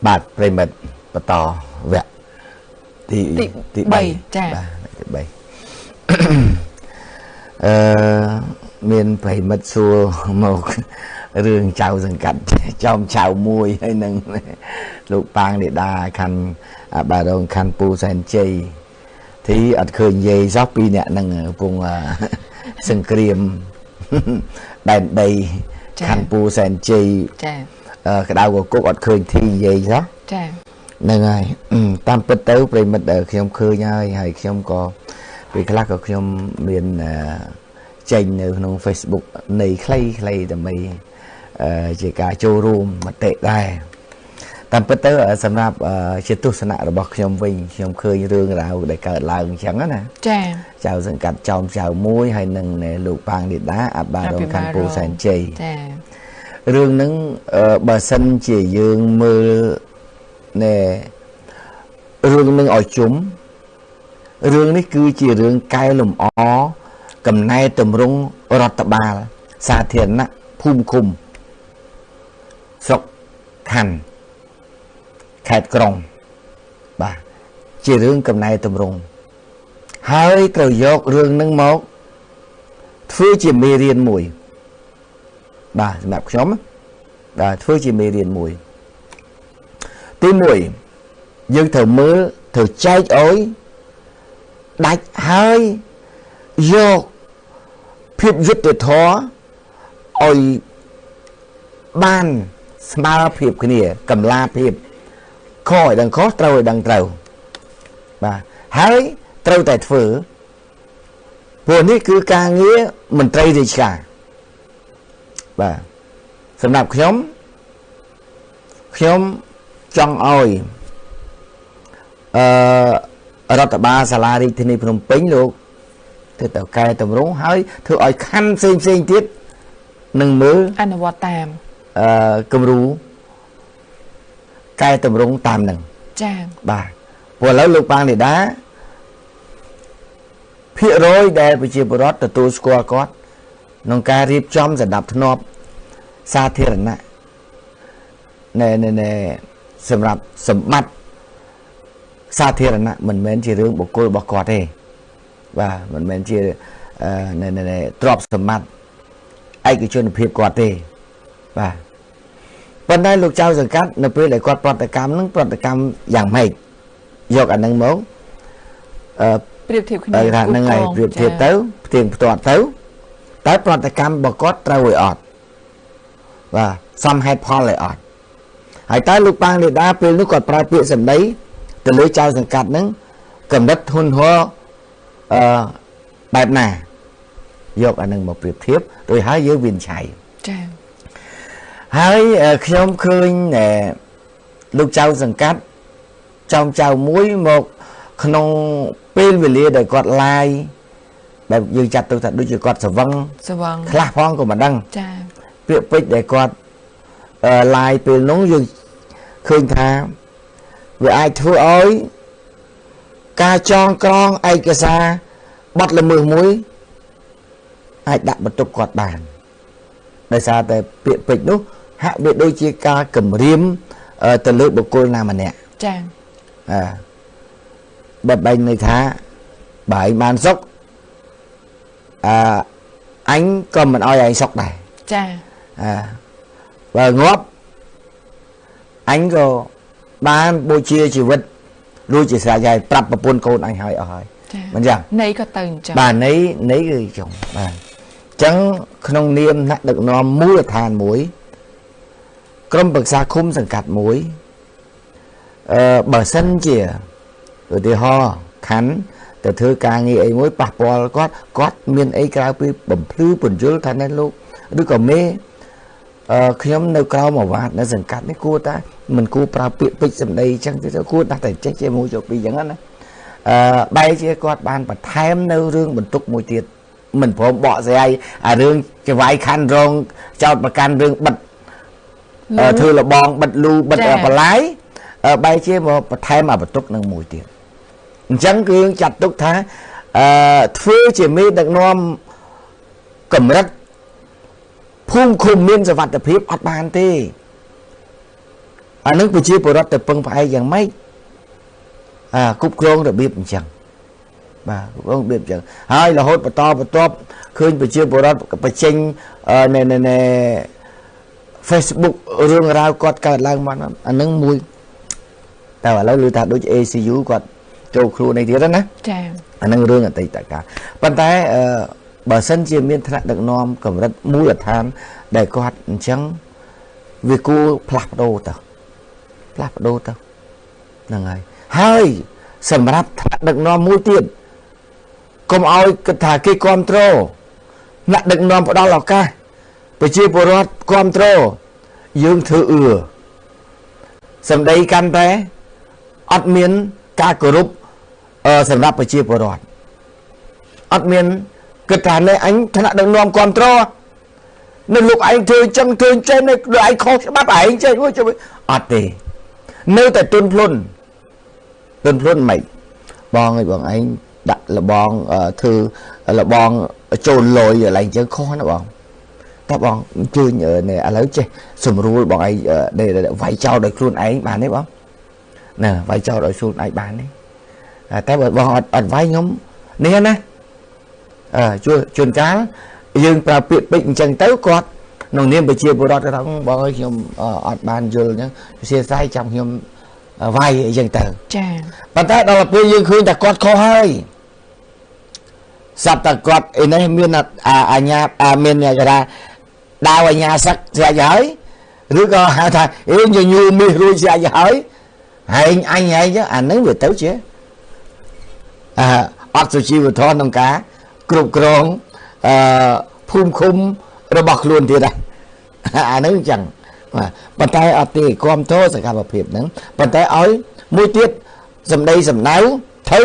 បាទប្រិមិត្តបន្តវគ្គទី3ចា៎ទី3មានប្រិមិត្តសួរមករឿងចៅសង្កាត់ចំចៅមួយហើយនឹងលោកប៉ាងនេដាខណ្ឌបារងខណ្ឌពូសែនជ័យទីអត់ឃើញនិយាយសោះពីរអ្នកនឹងកំពុងសង្គ្រាមដែនដីខណ្ឌពូសែនជ័យចាក្តៅកគុកអត់ឃើញទីនិយាយសោះចាហ្នឹងហើយតាមពិតទៅប្រិមិត្តខ្ញុំឃើញហើយខ្ញុំក៏ពេលខ្លះក៏ខ្ញុំមានចេញនៅក្នុង Facebook នៃខ្លីៗដើម្បីជាការចូលរួមមតិដែរតាមពិតទៅសម្រាប់ជាទស្សនៈរបស់ខ្ញុំវិញខ្ញុំឃើញរឿងរ៉ាវដែលកើតឡើងអញ្ចឹងណាចាចៅសង្កាត់ចោមចៅមួយហើយនឹងលោកប៉ាងនេដាអបារងខណ្ឌពូសែនជ័យចារឿងហ្នឹងបើសិនជាយើងមើលរឿងនឹងឲ្យជុំរឿងនេះគឺជារឿងកែលម្អកំណែតម្រង់រដ្ឋបាលសាធារណៈភូមិឃុំស្រុកខណ្ឌខេត្តក្រុងបាទជារឿងកំណែតម្រង់ហើយត្រូវយករឿងនឹងមកធ្វើជាមេរៀនមួយបាទសម្រាប់ខ្ញុំបាទធ្វើជាមេរៀនមួយទី1យើងត្រូវមើលត្រូវចែកអោយដាច់ហើយយកភាពយុត្តិធម៌ឲ្យបានស្មើភាពគ្នាកម្លាភាពខឲ្យដឹងខុសត្រូវឲ្យដឹងត្រូវបាទហើយត្រូវតែធ្វើព្រោះនេះគឺការងារមន្ត្រីរាជការបាទសម្រាប់ខ្ញុំចង់ឲ្យរដ្ឋបាលសាលារាជធានីភ្នំពេញលោកទៅកែតម្រង់ហើយធ្វើឲ្យខណ្ឌផ្សេងទៀតនឹងមើលអនុវត្តតាមគំរូកែតម្រង់តាមនឹងចា៎បាទព្រោះឥឡូវលោកប៉ាងនេដាភាគរយដែលប្រជាពលរដ្ឋទទួលស្គាល់គាត់ក្នុងការរៀបចំសណ្ដាប់ធ្នាប់សាធារណៈសម្រាប់សម្បត្តិសាធារណៈមិនមែនជារឿងបុគ្គលរបស់គាត់ទេបាទមិនមែនជាទ្រព្យសម្បត្តិឯកជនភាពគាត់ទេបាទប៉ុន្តែលោកចៅសង្កាត់នៅពេលដែលគាត់ប្រតិកម្មនឹងប្រតិកម្មយ៉ាងម៉េចយកអានឹងមកប្រៀបធៀបគ្នាហ្នឹងហើយប្រៀបធៀបទៅផ្ទៀងផ្ទាត់ទៅតែប្រតិកម្មរបស់គាត់ត្រូវឲ្យអត់បាទសមហេតុផលឲ្យអត់ហើយតើលោកប៉ាងនេដាពេលនោះគាត់ប្រើពាក្យសម្ដីទៅលើចៅសង្កាត់ហ្នឹងកម្រិតធ្ងន់ធ្ងរបែបណាយកអានឹងមកប្រៀបធៀបរួចហើយយើងវិនិច្ឆ័យចា៎ហើយខ្ញុំឃើញលោកចៅសង្កាត់ចៅមួយមកក្នុងពេលវេលាដែលគាត់ឡាយដែលយើងចាត់ទុកថាដូចជាគាត់ស្វឹងខ្លះផងក៏មិនដឹងចា៎ពាក្យពេចន៍ដែលគាត់ឡាយពេលនោះយើងឃើញថាវាអាចធ្វើឲ្យការចងក្រងឯកសារបទល្មើសមួយអាចដាក់បន្ទុកគាត់បានដោយសារតែពាក្យពេចន៍នោះហាក់បីដូចជាការគំរាមទៅលើបុគ្គលណាម្នាក់ចា៎បែបន័យថាបើឯងបានសុខអញក៏មិនអោយឯងសុខដែរចា៎បើងាប់អញក៏បានបូជាជីវិតរួចជាស្រេចហើយប្រាប់ប្រពន្ធកូនអញហើយអស់ហើយមិនចឹងន័យក៏ទៅអញ្ចឹងបាទន័យគឺចឹងបាទអញ្ចឹងក្នុងនាមអ្នកដឹកនាំមូលដ្ឋានមួយក្រុមប្រឹក្សាឃុំសង្កាត់មួយបើសិនជាឧទាហរណ៍ខណ្ឌទៅធ្វើការងារអីមួយប៉ះពាល់គាត់មានអីក្រៅពីបំភ្លឺពន្យល់ថានេះលោកឬក៏មេខ្ញុំនៅក្រៅមួយវត្តនៅសង្កាត់នេះគួរតែមិនគួរប្រើពាក្យពេចន៍សម្ដីអញ្ចឹងទៅគួរតែចេះជាមួយចុះពីអញ្ចឹងណាបែរជាគាត់បានបន្ថែមនៅរឿងបន្ទុកមួយទៀតមិនព្រមបកស្រាយអារឿងចវាយខណ្ឌរងចោតប្រកាន់រឿងបិទធ្វើលបងបិទលូបិទបលាយបែរជាមកបន្ថែមអាបន្ទុកនឹងមួយទៀតអញ្ចឹងគឺចាត់ទុកថាធ្វើជាមេដឹកនាំកម្រិតភូមិឃុំមានសុវត្ថិភាពអត់បានទេ អានឹងប្រជាពលរដ្ឋទៅពឹងផ្អែកយ៉ាងម៉េចគ្រប់គ្រងរបៀបអញ្ចឹងបាទគ្រប់គ្រងរបៀបអញ្ចឹងហើយរហូតបន្តបន្ទាប់ឃើញប្រជាពលរដ្ឋបញ្ចេញនៅ Facebook រឿងរ៉ាវគាត់កើតឡើងមកអានឹងមួយតែឥឡូវឮថាដូច ACU គាត់ចូលខ្លួននេះទៀតណាចាអានឹងរឿងអតីតកាលប៉ុន្តែបើសិនជាមានថ្នាក់ដឹកនាំកម្រិតមូលដ្ឋានដែលគាត់អញ្ចឹងវាគួរផ្លាស់ប្ដូរទៅហ្នឹងហើយសម្រាប់ថ្នាក់ដឹកនាំមួយទៀតកុំឲ្យគិតថាគេគ្រប់គ្រងថ្នាក់ដឹកនាំផ្ដល់ឱកាសប្រជាពលរដ្ឋគ្រប់គ្រងយើងធ្វើសម្ដីកាន់តែអត់មានការគោរពសម្រាប់ប្រជាពលរដ្ឋអត់មានគិតថានេះអញថ្នាក់ដឹកនាំគ្រប់គ្រងនៅលោកឯងធ្វើចឹងធ្វើចេះនៅឯងខុសច្បាប់ឯងចេះអត់ទេនៅតែទុនភ្លុនមិនបងឯងដាក់លបងធ្វើលបងចូលលុយอะไรអញ្ចឹងខុសណាបងតែបងជឿញនេះឥឡូវចេះសម្រួលបងឯងវាយចោលដោយខ្លួនឯងបានទេបងណាវាយចោលដោយខ្លួនឯងបានទេតែបើបងអត់វាយខ្ញុំនេះណាជួនកាលយើងប្រើពាក្យពេចន៍អញ្ចឹងទៅគាត់ក្នុងនាមប្រជាពលរដ្ឋគាត់ថាបងអើយខ្ញុំអត់បានយល់អញ្ចឹងសួស្ដីចាំខ្ញុំវាយអីចឹងទៅចាប៉ុន្តែដល់ពេលយើងឃើញតែគាត់ខុសហើយសាប់តែគាត់ឯនេះមានអាញាមានអ្នកថាដាវអាញាសឹកស្រាច់ហើយឬក៏ហៅថាញញូមាសរួចស្រាច់ហើយហែងអញហែងអានឹងវាទៅជាអត់សុជីវធម៌ក្នុងការគ្រប់គ្រងភូមិឃុំរបស់ខ្លួនទៀតដែរអានឹងអញ្ចឹងប៉ុន្តែអត់ទេគ្រប់គ្រងសកម្មភាពហ្នឹងប៉ុន្តែឲ្យមួយទៀតសម្ដីសម្ដៅទៅ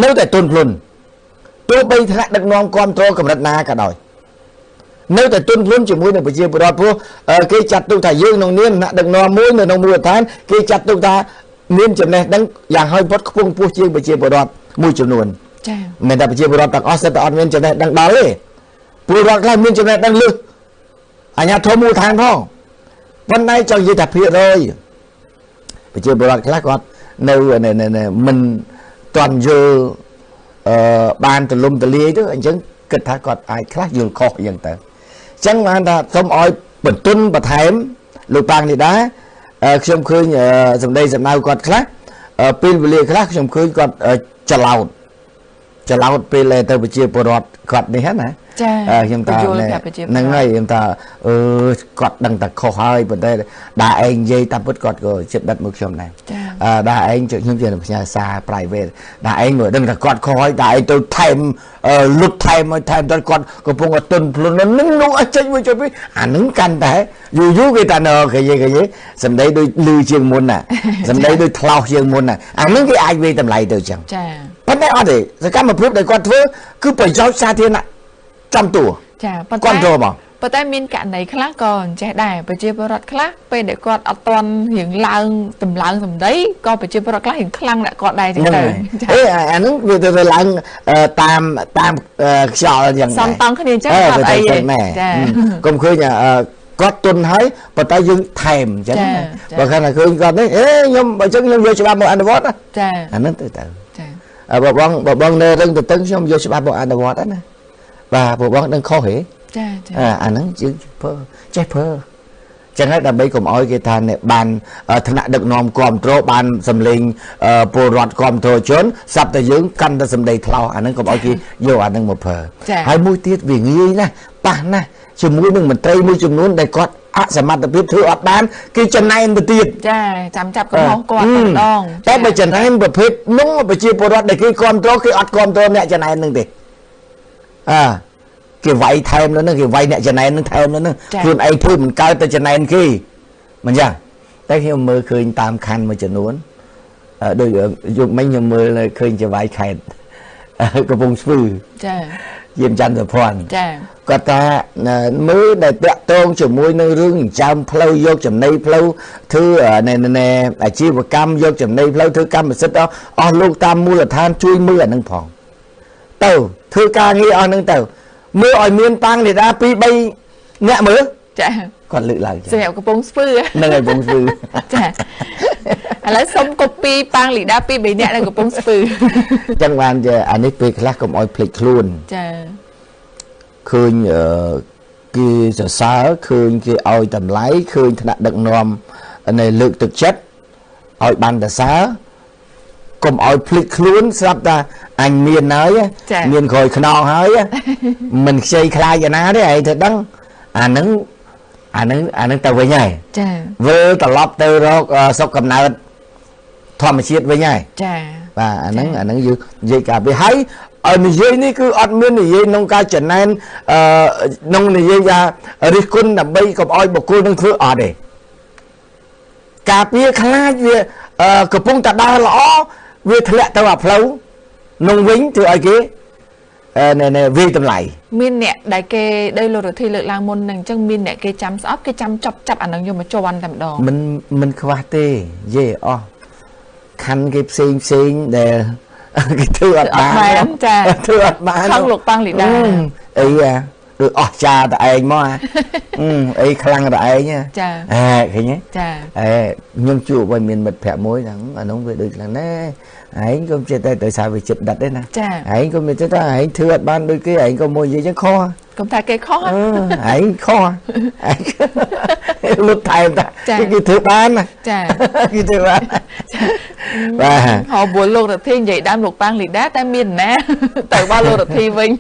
នៅតែទុនភ្លុនទោះបីថ្នាក់ដឹកនាំគ្រប់គ្រងកម្រិតណាក៏ដោយនៅតែទុនភ្លុនជាមួយនឹងប្រជាពលរដ្ឋព្រោះគេចាត់ទុកថាយើងក្នុងនាមថ្នាក់ដឹកនាំមួយនៅក្នុងមូលដ្ឋានគេចាត់ទុកថាមានចំណេះដឹងយ៉ាងហោចផុតខ្ពង់ខ្ពស់ជាងប្រជាពលរដ្ឋមួយចំនួនចា៎មិនថាប្រជាពលរដ្ឋទាំងអស់សិតតែអត់មានចំណេះដឹងដល់ទេពលរដ្ឋខ្លះមានចំណេះដឹងលើសអាជ្ញាធរមូលដ្ឋានផងប៉ុន្តែចង់និយាយថាភាគរយប្រជាពលរដ្ឋខ្លះគាត់នៅមិនទាន់យល់បានទលំទលាយទៅអញ្ចឹងគិតថាគាត់អាចខ្លះយល់ខុសអញ្ចឹងទៅអញ្ចឹងបានថាសូមឲ្យបន្ទន់បន្ថែមលោកប៉ាងនេះដែរខ្ញុំឃើញសម្ដីសម្ដៅគាត់ខ្លះពេលវេលាខ្លះខ្ញុំឃើញគាត់ច្រឡោតពេលទៅប្រជាពលរដ្ឋគាត់នេះណាចាខ្ញុំថាហ្នឹងហើយខ្ញុំថាគាត់ដឹងតែខុសហើយប៉ុន្តែដាឯងនិយាយតាមពិតគាត់ក៏ចិត្តដិតមកខ្ញុំដែរដាឯងខ្ញុំជាផ្ញើសារ private ដាឯងមើលដឹងថាគាត់ខុសហើយដាឯងទៅថែមលុតថែមឲ្យថែមដល់គាត់កំពុងតែទុនភ្លុននឹងនោះអត់ចេញមួយចុះពីអានឹងកាន់តែយូរគេថាគេសម្ដីដូចលឺជាងមុនណាសម្ដីដូចថ្លោសជាងមុនណាអានឹងគេអាចវាយតម្លៃទៅចឹងចាប៉ុន្តែអត់ទេសកម្មភាពដែលគាត់ធ្វើគឺប្រយោជន៍សាធារណៈចំតួចាប៉ុន្តែមានករណីខ្លះក៏អញ្ចេះដែរប្រជាពលរដ្ឋខ្លះពេលដែលគាត់អត់ទាន់រៀងឡើងតម្លើងសម្ដីក៏ប្រជាពលរដ្ឋខ្លះរៀងខ្លាំងដាក់គាត់ដែរចឹងទៅអានឹងវាទៅឡើងតាមខ្យល់យ៉ាងសំតង់គ្នាចឹងអត់អីទេចាកុំឃើញគាត់ទុនហើយប៉ុន្តែយើងថែមចឹងបើគាត់ថាឃើញគាត់នេះខ្ញុំបើចឹងខ្ញុំយកច្បាប់មកអនុវត្តចាអានឹងទៅចាបើបងនៅរឹងទៅទឹកខ្ញុំយកច្បាប់មកអនុវត្តណាបាទពួកបងដឹងខុសហេចាអាហ្នឹងយើងចេះធ្វើចឹងហើយដើម្បីកុំឲ្យគេថាបានឋានៈដឹកនាំគ្រប់គ្រងបានសម្លេងពលរដ្ឋគ្រប់គ្រងជនសັບតែយើងកាន់តែសម្ដីថ្លោសអាហ្នឹងកុំឲ្យគេយកអាហ្នឹងមកប្រើហើយមួយទៀតវាងាយណាស់ប៉ះណាស់ជាមួយនឹងមន្ត្រីមួយចំនួនដែលគាត់អសមត្ថភាពធ្វើអត់បានគេចំណែនទៅទៀតចាចាំចាប់កំហុសគាត់ម្ដងតែបើចំណែនប្រភេទនោះប្រជាពលរដ្ឋដែលគេគ្រប់គ្រងគេអត់គ្រប់គ្រងអ្នកចំណែននឹងទេគេវាយថែមនៅនឹងគេវាយអ្នកចំណែននឹងថែមនៅនឹងខ្លួនឯងធ្វើមិនកើតទៅចំណែនគេមិនចឹងតែខ្ញុំមើលឃើញតាមខណ្ឌមួយចំនួនដូចយប់មិញខ្ញុំមើលឃើញជាវាយខេត្តកំពង់ស្ពឺចាយាមចន្ទភ័ណ្ឌចាគាត់ថាមើលដែលតាក់ទងជាមួយនឹងរឿងចាំផ្លូវយកចំណីផ្លូវធ្វើអាជីវកម្មយកចំណីផ្លូវធ្វើកម្មសិទ្ធិអស់លោកតាមមូលដ្ឋានជួយមើលអានឹងផងទៅធ្វើការងារអស់នឹងទៅមើលឲ្យមានតាំងនេតា 2-3 អ្នកមើលចា គាត់លើកឡើងសម្រាប់កំពង់ស្ពឺនឹងឲ្យកំពង់ស្ពឺចាឥឡូវសុំកូពីប៉ាងលីដា2 3នាក់នៅកំពង់ស្ពឺចឹងបានជាអានេះពេលខ្លះកុំឲ្យភ្លេចខ្លួនចាឃើញគេសរសើរឃើញគេឲ្យតម្លៃឃើញថ្នាក់ដឹកនាំនៅលើកទឹកចិត្តឲ្យបានសរសើរកុំឲ្យភ្លេចខ្លួនស្រាប់តែអញមានហើយមានក្រោយខ្នងហើយមិនខ្ចីខ្លាចឯណាទេឯងទៅដឹងអានឹងទៅវិញហើយចាវិលត្រឡប់ទៅរកសុខកំណើតធម្មជាតិវិញហើយចាបាទអានឹងយើងនិយាយការពីហើយឲ្យនិយាយនេះគឺអត់មាននិយាយក្នុងការចំណែនក្នុងនិយាយថារិះគន់ដើម្បីកុំឲ្យបុគ្គលនឹងធ្វើអត់ទេការពីខ្លាចវាកំពុងតែដើរល្អវាធ្លាក់ទៅអាផ្លូវនងវិញធ្វើឲ្យគេវាតម្លៃមានអ្នកដែលគេដោយលោករដ្ឋាភិបាលលើកឡើងមុនហ្នឹងអញ្ចឹងមានអ្នកគេចាំស្អប់គេចាំចាប់អានឹងយកមកជន់តែម្ដងមិនខ្វះទេយេអស់ខណ្ឌគេផ្សេងដែលគេធ្វើអត់បានចាធ្វើអត់បានខឹងលោកប៉ាងលីដាអីដូចអស់ចាតែឯងមកអីខ្លាំងតែឯងចាឃើញទេចាខ្ញុំជួបឲ្យមានមិត្តភក្តិមួយហ្នឹងអានោះវាដូចខ្លាំងណាស់ឯងក៏ចិត្តតែទៅសារវាចិត្តដិតទេណាឯងក៏មានចិត្តថាឯងធ្វើអត់បានដូចគេឯងក៏មួយនិយាយចឹងខុសកុំថាគេខុសឯងខុសឯងលុបថែមតាគេធ្វើបានណាចាគេធ្វើបានបាទហៅបុលលោករដ្ឋានិយាយដើមលោកប៉ាងលីដាតែមានណាទៅបោះលោករដ្ឋាវិញ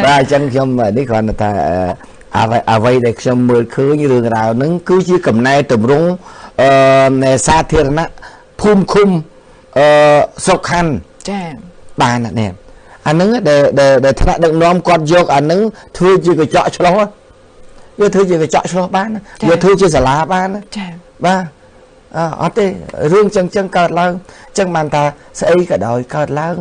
បាទអញ្ចឹងខ្ញុំនេះគ្រាន់តែថាអ្វីដែលខ្ញុំមើលឃើញរឿងរ៉ាវហ្នឹងគឺជាកំណែតម្រង់នៃសាធារណៈភូមិឃុំសុខខណ្ឌចាបាននេះអាហ្នឹងដែលថ្នាក់ដឹកនាំគាត់យកអាហ្នឹងធ្វើជាកញ្ចក់ឆ្លោះយកធ្វើជាកញ្ចក់ឆ្លោះបានយកធ្វើជាសាលាបានចាបាទអត់ទេរឿងចឹងកើតឡើងចឹងបានថាស្អីក៏ដោយកើតឡើង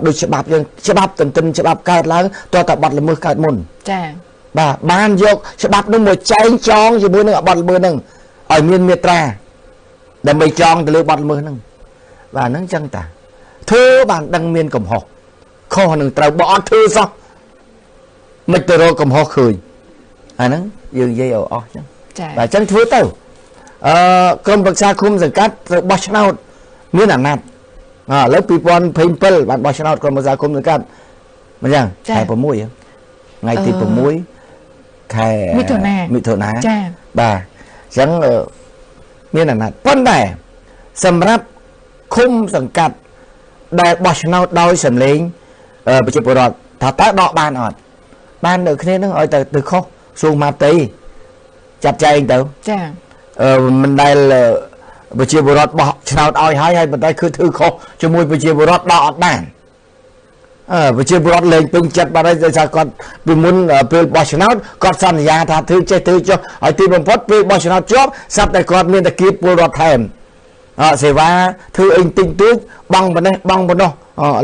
ដូចច្បាប់យើងច្បាប់ទន្ទឹមច្បាប់កើតឡើងតើតបាត់ល្មើសកើតមុនចាបាទបានយកច្បាប់នោះមកចែងចងជាមួយនឹងបាត់ល្មើសហ្នឹងឲ្យមានមាត្រាដើម្បីចងទៅលើបាត់ល្មើសហ្នឹងបាទហ្នឹងចឹងតាធ្វើបានដឹងមានកំហុសខុសនឹងត្រូវបើអត់ធ្វើសោះមិនទៅរកកំហុសឃើញអាហ្នឹងយើងនិយាយឲ្យអស់ចឹងបាទចឹងធ្វើទៅក្រុមប្រឹក្សាឃុំសង្កាត់ត្រូវបោះឆ្នោតមានអាណត្តិឥឡូវ2027បានបោះឆ្នោតក្រុមប្រឹក្សាឃុំសង្កាត់មិនចឹងខែ6ថ្ងៃទី6ខែមិថុនាចាបាទអញ្ចឹងមានអាណត្តិប៉ុន្តែសម្រាប់ឃុំសង្កាត់ដែលបោះឆ្នោតដោយសម្លេងប្រជាពលរដ្ឋថាតើដកបានអត់បាននៅគ្នានឹងឲ្យទៅខុសសួងម៉ាតីចាត់ចែងទៅចាមិនដែលប្រជាពលរដ្ឋបោះឆ្នោតឲ្យហើយប៉ុន្តែគឺធ្វើខុសជាមួយប្រជាពលរដ្ឋដកអត់បានប្រជាពលរដ្ឋលេងពេញចិត្តបាត់ហើយដោយសារគាត់ពីមុនពេលបោះឆ្នោតគាត់សន្យាថាធ្វើចេះធ្វើចុះឲ្យទីបំផុតពេលបោះឆ្នោតជាប់ស្រាប់តែគាត់មានតែគៀបពលរដ្ឋថែមសេវាធ្វើអីតិចតួចបង់ប៉ុណ្ណេះបង់ប៉ុណ្ណោះឥ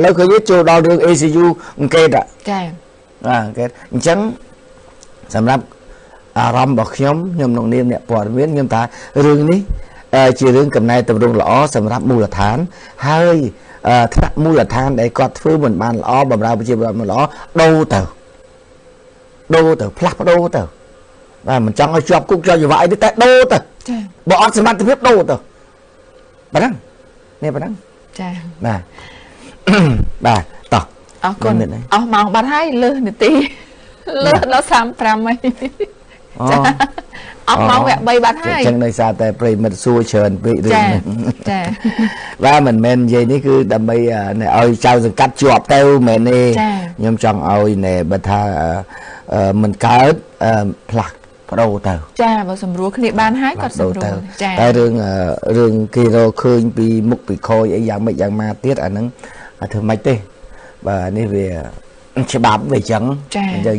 ឡូវឃើញចូលដល់រឿង ACU អង្គេតចាអង្គេតអញ្ចឹងសម្រាប់អារម្មណ៍របស់ខ្ញុំក្នុងនាមអ្នកព័ត៌មានខ្ញុំថារឿងនេះជារឿងកំណែតម្រង់ល្អសម្រាប់មូលដ្ឋានហើយថ្នាក់មូលដ្ឋានដែលគាត់ធ្វើមិនបានល្អបម្រើប្រជាពលរដ្ឋមិនល្អដូរទៅផ្លាស់ប្ដូរទៅបាទមិនចង់ឲ្យជាប់គុកជាប់ច្រវាក់អីទេតែដូរទៅចាបើអត់សមត្ថភាពដូរទៅប៉ុណ្ណឹងនេះប៉ុណ្ណឹងចាបាទបាទតោះអរគុណអស់ម៉ោងបាត់ហើយលើសនាទីលើសដល់35ហើយចាអស់ម៉ោងវគ្គ3បាត់ហើយអញ្ចឹងដោយសារតែប្រិមិត្តសួរច្រើនពេករឿងនេះចាបាទមិនមែននិយាយនេះគឺដើម្បីឲ្យចៅសង្កាត់ជាប់ទៅមែនទេខ្ញុំចង់ឲ្យបើថាមិនកើតផ្លាស់ប្ដូរទៅចាបើសម្រួលគ្នាបានហើយគាត់សម្រួលចាតែរឿងគេរកឃើញពីមុខពីខយអីយ៉ាងម៉េចយ៉ាងម៉ាទៀតអាហ្នឹងធ្វើម៉េចទេបាទនេះវាច្បាប់វាអញ្ចឹង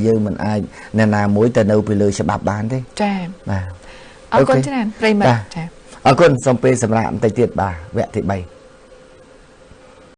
យើងមិនអាចអ្នកណាមួយទៅនៅពីលើច្បាប់បានទេចាបាទអរគុណច្រើនប្រិមត្តចាអរគុណសូមពេលសម្រាប់បន្តិចទៀតបាទវគ្គទី3